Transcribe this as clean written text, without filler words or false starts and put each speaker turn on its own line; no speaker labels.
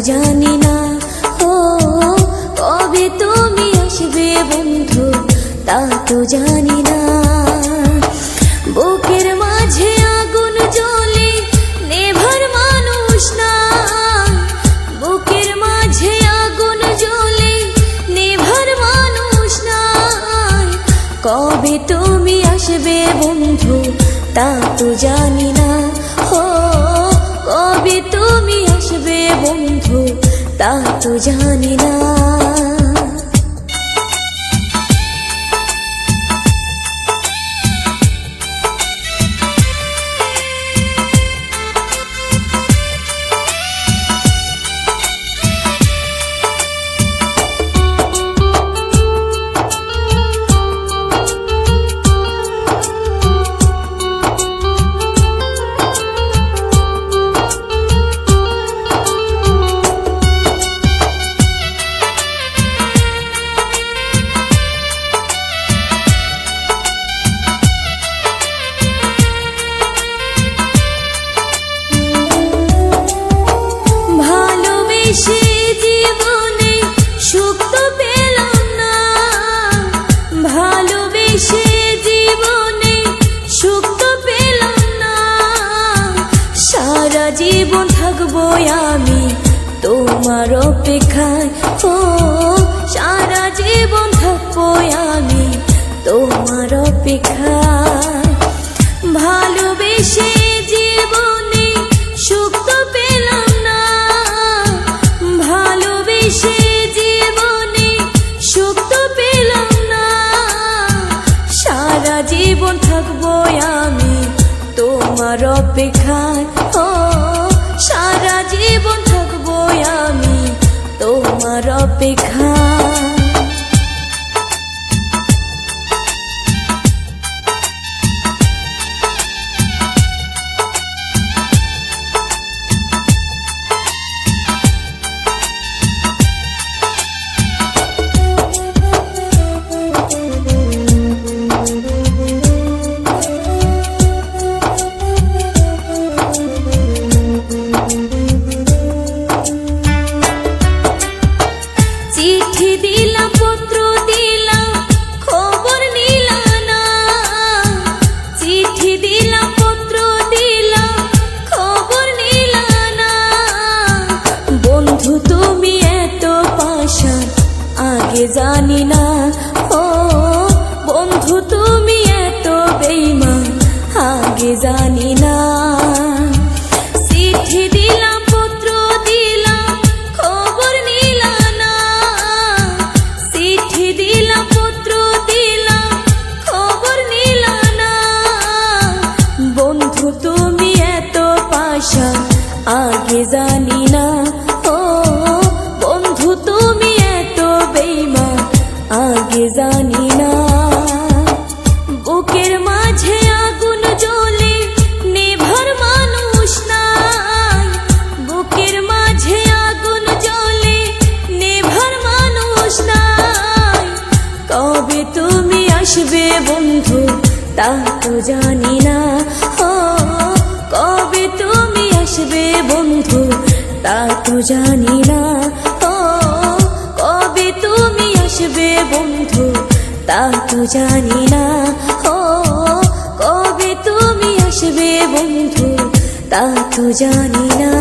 জানি না। ও কবে তুমি আসবে বন্ধু তা তো জানি না। বুকের মাঝে আগুন জ্বলে নেভার মানুষ না, বুকের মাঝে আগুন জ্বলে নেভার মানুষ না। কবে তুমি আসবে বন্ধু তা তো জানি না। ও কবে তুমি আসবে বন্ধু তা তো জানি না। ভালোবেসে জীবনে সুখ তো পেলাম না, ভালোবেসে জীবনে সুখ তো পেলাম না। সারা জীবন থাকবো আমি তোমার অপেক্ষায়। ও সারা জীবন থাকবো আমি তোমার অপেক্ষায়। ভালোবেসে জীবনে সুখ তো পেলাম না, ভালোবেসে জীবনে সুখ তো পেলাম না। সারা জীবন থাকবো আমি তোমার অপেক্ষায়। ও সারা জীবন থাকবো আমি তোমার অপেক্ষায়। চিঠি দিলাম, পত্র দিলাম, খবর নিলা না। চিঠি দিলাম, পত্র দিলাম, খবর নিলা না। বন্ধু তুমি এত পাষাণ আগে জানি না। ও বন্ধু তুমি এত বেঈমান আগে জানি না। চিঠি দিলাম, পত্র দিলাম, খবর নিলা না। চিঠি দিলাম, পত্র দিলাম, খবর নিলা না। বন্ধু তুমি এত পাষাণ আগে জানি না। ও বন্ধু তুমি এত বেঈমান আগে জানি না। বুকের মাঝে আগুন জ্বলে নেভার মানুষ নাই, বুকের মাঝে আগুন জ্বলে নেভার মানুষ নাই। কবে তুমি আসবে বন্ধু তা তো জানি না। ও কবে তুমি আসবে বন্ধু তা তো জানি না। ও কবে তুমি আসবে বন্ধু তা তো জানি না। ও কবে তুমি আসবে বন্ধু তা তো জানি না।